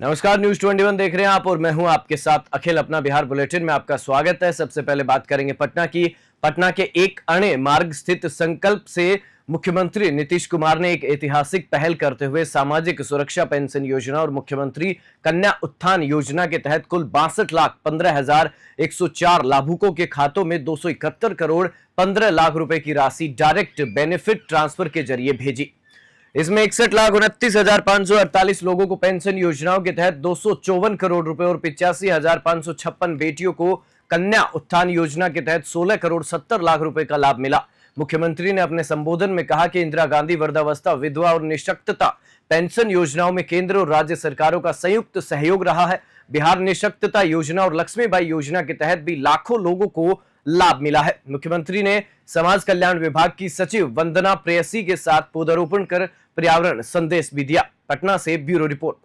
नमस्कार, न्यूज 21 देख रहे हैं आप और मैं हूं आपके साथ अखिल। अपना बिहार बुलेटिन में आपका स्वागत है। सबसे पहले बात करेंगे पटना की। पटना के एक अणे मार्ग स्थित संकल्प से मुख्यमंत्री नीतीश कुमार ने एक ऐतिहासिक पहल करते हुए सामाजिक सुरक्षा पेंशन योजना और मुख्यमंत्री कन्या उत्थान योजना के तहत कुल 62,15,104 लाभुकों के खातों में 271 करोड़ 15 लाख रुपए की राशि डायरेक्ट बेनिफिट ट्रांसफर के जरिए भेजी। इसमें 61,29,548 लोगों को पेंशन योजनाओं के तहत 254 करोड़ रुपए और 85,556 बेटियों को कन्या उत्थान योजना के तहत 16 करोड़ 70 लाख रुपए का लाभ मिला। मुख्यमंत्री ने अपने संबोधन में कहा कि इंदिरा गांधी वृद्धावस्था, विधवा और निःशक्तता पेंशन योजनाओं में केंद्र और राज्य सरकारों का संयुक्त सहयोग रहा है। बिहार निःशक्तता योजना और लक्ष्मीबाई योजना के तहत भी लाखों लोगों को लाभ मिला है। मुख्यमंत्री ने समाज कल्याण विभाग की सचिव वंदना प्रेयसी के साथ पौधारोपण कर पर्यावरण संदेश भी दिया। पटना से ब्यूरो रिपोर्ट।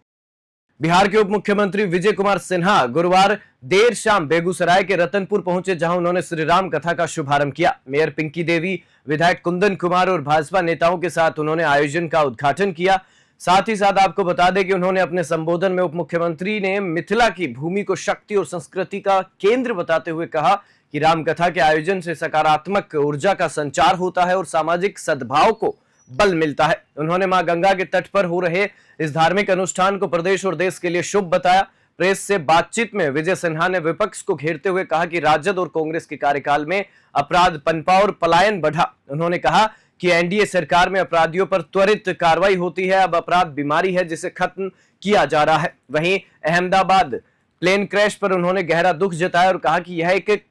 बिहार के उप मुख्यमंत्री विजय कुमार सिन्हा गुरुवार देर शाम बेगूसराय के रतनपुर पहुंचे, जहां उन्होंने श्री राम कथा का शुभारंभ किया। मेयर पिंकी देवी, विधायक कुंदन कुमार और भाजपा नेताओं के साथ उन्होंने आयोजन का उद्घाटन किया। साथ ही साथ आपको बता दें कि उन्होंने अपने संबोधन में उप मुख्यमंत्री ने मिथिला की भूमि को शक्ति और संस्कृति का केंद्र बताते हुए कहा कि रामकथा के आयोजन से सकारात्मक ऊर्जा का संचार होता है और सामाजिक सद्भाव को बल मिलता है। उन्होंने मां गंगा के तट पर हो रहे इस धार्मिक अनुष्ठान को प्रदेश और देश के लिए शुभ बताया। प्रेस से बातचीत में विजय सिन्हा ने विपक्ष को घेरते हुए कहा कि राजद और कांग्रेस के कार्यकाल में अपराध पनपा और पलायन बढ़ा। उन्होंने कहा कि एनडीए सरकार में अपराधियों पर त्वरित कार्रवाई होती है। अब अपराध बीमारी है जिसे खत्म किया जा रहा है। वहीं अहमदाबाद प्लेन क्रैश पर उन्होंने गहरा दुख जताया और कहा कि यह एक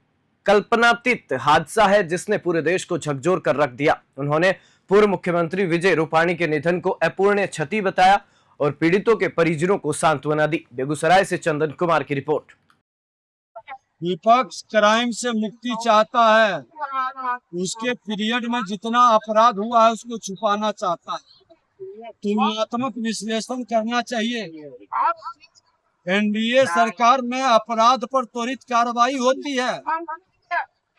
कल्पनातीत हादसा है जिसने पूरे देश को झकझोर कर रख दिया। उन्होंने पूर्व मुख्यमंत्री विजय रूपाणी के निधन को अपूरणीय क्षति बताया और पीड़ितों के परिजनों को सांत्वना दी। बेगूसराय से चंदन कुमार की रिपोर्ट। विपक्ष क्राइम से मुक्ति चाहता है, उसके पीरियड में जितना अपराध हुआ है उसको छुपाना चाहता है। तुलनात्मक विश्लेषण करना चाहिए। एनडीए सरकार में अपराध पर त्वरित कार्रवाई होती है,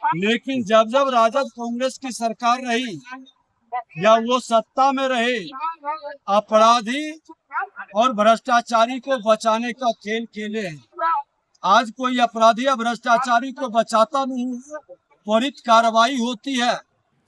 लेकिन जब जब राजद कांग्रेस की सरकार रही या वो सत्ता में रहे, अपराधी और भ्रष्टाचारी को बचाने का खेल खेले हैं। आज कोई अपराधी या भ्रष्टाचारी को बचाता नहीं, त्वरित कार्रवाई होती है।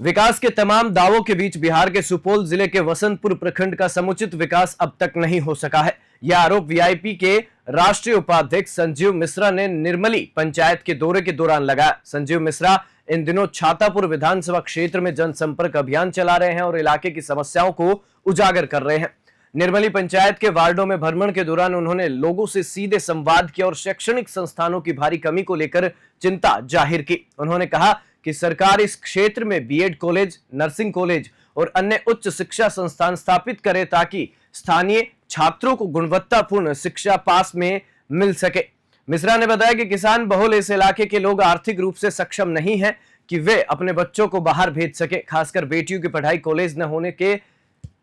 विकास के तमाम दावों के बीच बिहार के सुपौल जिले के वसंतपुर प्रखंड का समुचित विकास अब तक नहीं हो सका है। यह आरोप वीआईपी के राष्ट्रीय उपाध्यक्ष संजीव मिश्रा ने निर्मली पंचायत के दौरे के दौरान लगाया। संजीव मिश्रा इन दिनों छातापुर विधानसभा क्षेत्र में जनसंपर्क अभियान चला रहे हैं और इलाके की समस्याओं को उजागर कर रहे हैं। निर्मली पंचायत के वार्डों में भ्रमण के दौरान उन्होंने लोगों से सीधे संवाद किया और शैक्षणिक संस्थानों की भारी कमी को लेकर चिंता जाहिर की। उन्होंने कहा कि सरकार इस क्षेत्र में बीएड कॉलेज, नर्सिंग कॉलेज और अन्य उच्च शिक्षा संस्थान स्थापित करे ताकि स्थानीय छात्रों को गुणवत्तापूर्ण शिक्षा पास में मिल सके। मिश्रा ने बताया कि किसान बहुल इस इलाके के लोग आर्थिक रूप से सक्षम नहीं हैं कि वे अपने बच्चों को बाहर भेज सके। खासकर बेटियों की पढ़ाई कॉलेज न होने के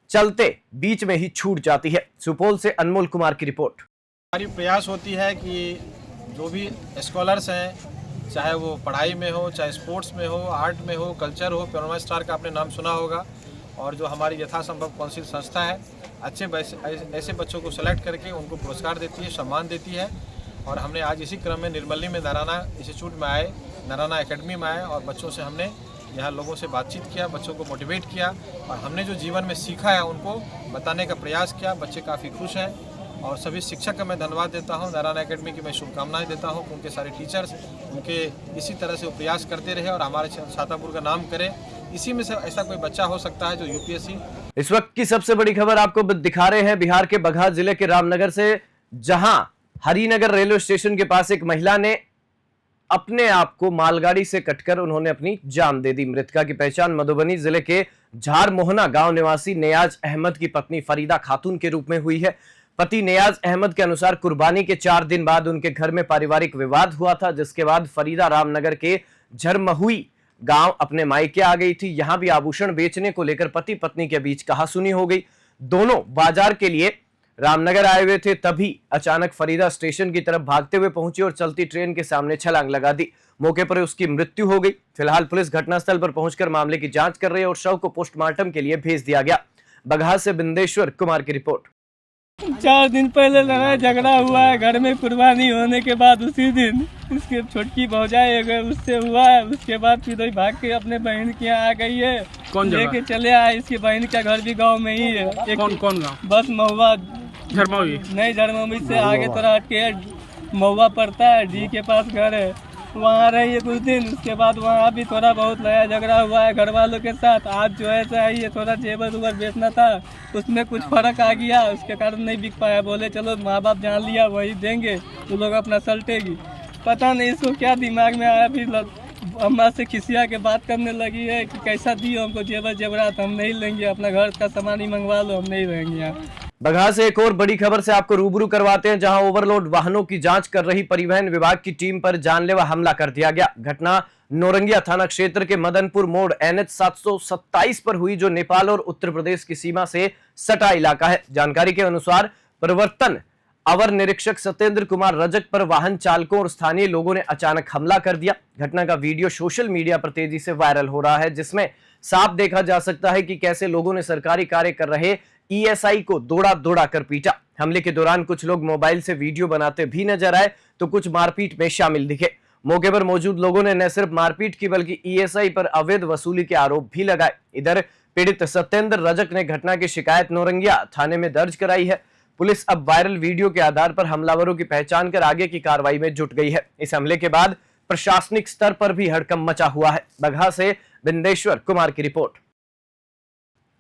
चलते बीच में ही छूट जाती है। सुपौल से अनमोल कुमार की रिपोर्ट। हमारी प्रयास होती है कि जो भी स्कॉलर्स हैं, चाहे वो पढ़ाई में हो, चाहे स्पोर्ट्स में हो, आर्ट में हो, कल्चर हो, प्योरमा स्टार का आपने नाम सुना होगा, और जो हमारी यथासंभव कौंसिल संस्था है अच्छे ऐसे बच्चों को सेलेक्ट करके उनको पुरस्कार देती है, सम्मान देती है। और हमने आज इसी क्रम में निर्मली में नारायणा इंस्टीट्यूट में आए, नारायणा एकेडमी में आए और बच्चों से हमने यहाँ लोगों से बातचीत किया, बच्चों को मोटिवेट किया और हमने जो जीवन में सीखा है उनको बताने का प्रयास किया। बच्चे काफ़ी खुश हैं और सभी शिक्षक का मैं धन्यवाद देता हूँ। नारायणा एकेडमी की मैं शुभकामनाएं देता हूँ कि उनके सारे टीचर्स उनके इसी तरह से वो प्रयास करते रहे और हमारे छातापुर का नाम करें। इसी में से ऐसा कोई बच्चा हो सकता है जो यूपीएससी। इस वक्त की सबसे बड़ी खबर आपको दिखा रहे हैं बिहार के बगहा जिले के रामनगर से, जहां हरिनगर रेलवे स्टेशन के पास एक महिला ने अपने आप को मालगाड़ी से कटकर उन्होंने अपनी जान दे दी। मृतका की पहचान मधुबनी जिले के झारमोहना गांव निवासी नियाज अहमद की पत्नी फरीदा खातून के रूप में हुई है। पति नियाज अहमद के अनुसार कुर्बानी के 4 दिन बाद उनके घर में पारिवारिक विवाद हुआ था, जिसके बाद फरीदा रामनगर के झरमहुई गांव अपने मायके आ गई थी। यहां भी आभूषण बेचने को लेकर पति पत्नी के बीच कहासुनी हो गई। दोनों बाजार के लिए रामनगर आए हुए थे, तभी अचानक फरीदा स्टेशन की तरफ भागते हुए पहुंची और चलती ट्रेन के सामने छलांग लगा दी। मौके पर उसकी मृत्यु हो गई। फिलहाल पुलिस घटनास्थल पर पहुंचकर मामले की जांच कर रही है और शव को पोस्टमार्टम के लिए भेज दिया गया। बगहा से बिंदेश्वर कुमार की रिपोर्ट। 4 दिन पहले लड़ाई झगड़ा हुआ है घर में, कुर्बानी होने के बाद उसी दिन इसकी छोटकी भौजाई अगर उससे हुआ है, उसके बाद फिर वही भाग के अपने बहन के यहाँ आ गई है। कौन जगह? लेके चले आए, इसकी बहन का घर भी गांव में ही है। कौन गाँव? बस महुआ झरमौली। नहीं, झरमौली से आगे थोड़ा हट के महुआ पड़ता है, डी के पास घर है, वहाँ रही है कुछ दिन। उसके बाद वहाँ भी थोड़ा बहुत लड़ाई झगड़ा हुआ है घर वालों के साथ। आज जो है चाहिए थोड़ा जेवर उवर बेचना था, उसमें कुछ फर्क आ गया, उसके कारण नहीं बिक पाया। बोले चलो माँ बाप जान लिया वही देंगे, तो लोग अपना सल्टेगी। पता नहीं इसको क्या दिमाग में आया, फिर अम्मा से खिसिया के बात करने लगी है कि कैसा दियो हमको जेवर जेवरात, हम नहीं लेंगे, अपना घर का सामान ही मंगवा लो, हम नहीं रहेंगे यहाँ। बगहा से एक और बड़ी खबर से आपको रूबरू करवाते हैं, जहां ओवरलोड वाहनों की जांच कर रही परिवहन विभाग की टीम पर जानलेवा हमला कर दिया गया। घटना नौरंगिया थाना क्षेत्र के मदनपुर मोड़ NH 727 पर हुई, जो नेपाल और उत्तर प्रदेश की सीमा से सटा इलाका है। जानकारी के अनुसार प्रवर्तन अवर निरीक्षक सत्येंद्र कुमार रजक पर वाहन चालकों और स्थानीय लोगों ने अचानक हमला कर दिया। घटना का वीडियो सोशल मीडिया पर तेजी से वायरल हो रहा है, जिसमें साफ देखा जा सकता है कि कैसे लोगों ने सरकारी कार्य कर रहे ESI को दौड़ा दौड़ा कर पीटा। हमले के दौरान कुछ लोग मोबाइल से वीडियो बनाते भी नजर आए, तो कुछ मारपीट में शामिल दिखे। मौके पर मौजूद लोगों ने न सिर्फ मारपीट की, बल्कि ESI पर अवैध वसूली के आरोप भी लगाए। इधर पीड़ित सत्येंद्र रजक ने घटना की शिकायत नौरंगिया थाने में दर्ज कराई है। पुलिस अब वायरल वीडियो के आधार पर हमलावरों की पहचान कर आगे की कार्रवाई में जुट गई है। इस हमले के बाद प्रशासनिक स्तर पर भी हड़कंप मचा हुआ है। बगहा से बिंदेश्वर कुमार की रिपोर्ट।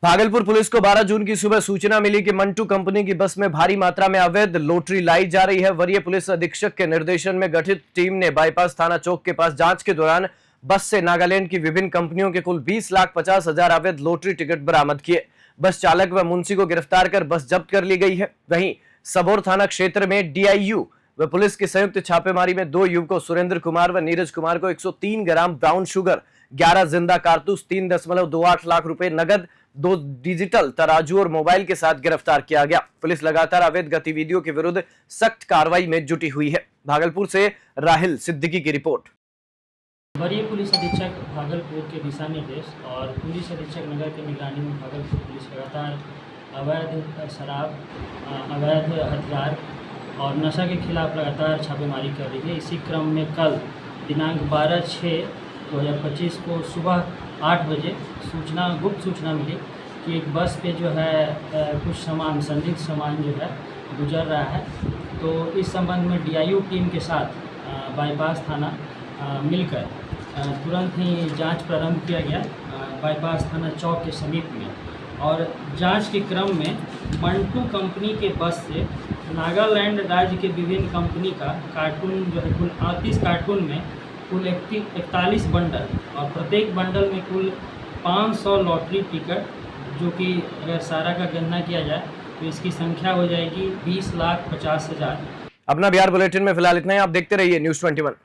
भागलपुर पुलिस को 12 जून की सुबह सूचना मिली कि मंटू कंपनी की बस में भारी मात्रा में अवैध लॉटरी लाई जा रही है। वरीय पुलिस अधीक्षक के निर्देशन में गठित टीम ने बाईपास थाना चौक के पास जांच के दौरान बस से नागालैंड की विभिन्न कंपनियों के कुल 20,50,000 अवैध लॉटरी टिकट बरामद किए। बस चालक व मुंशी को गिरफ्तार कर बस जब्त कर ली गई है। वहीं सबौर थाना क्षेत्र में DIU व पुलिस की संयुक्त छापेमारी में 2 युवकों सुरेंद्र कुमार व नीरज कुमार को 103 ग्राम ब्राउन शुगर, 11 जिंदा कारतूस, 3.28 लाख रुपए नगद, 2 डिजिटल तराजू और मोबाइल के साथ गिरफ्तार किया गया। पुलिस लगातार अवैध गतिविधियों के विरुद्ध सख्त कार्रवाई में जुटी हुई है। भागलपुर से राहिल सिद्दीकी की रिपोर्ट। वरीय पुलिस अधीक्षक भागलपुर के दिशा निर्देश और पुलिस अधीक्षक नगर की निगरानी में भागलपुर पुलिस लगातार अवैध शराब, अवैध हथियार और नशा के खिलाफ लगातार छापेमारी कर रही है। इसी क्रम में कल दिनांक 12/6/2025 को सुबह 8 बजे गुप्त सूचना मिली कि एक बस पे जो है कुछ सामान, संदिग्ध सामान जो है गुजर रहा है। तो इस संबंध में DIU टीम के साथ बाईपास थाना मिलकर तुरंत ही जांच प्रारंभ किया गया बाईपास थाना चौक के समीप में। और जांच के क्रम में मंटू कंपनी के बस से नागालैंड राज्य के विभिन्न कंपनी का कार्टून जो है कुल 38 कार्टून में कुल 41 बंडल और प्रत्येक बंडल में कुल 500 लॉटरी टिकट, जो कि अगर सारा का गणना किया जाए तो इसकी संख्या हो जाएगी 20,50,000। अपना बिहार बुलेटिन में फिलहाल इतना ही। आप देखते रहिए News 21।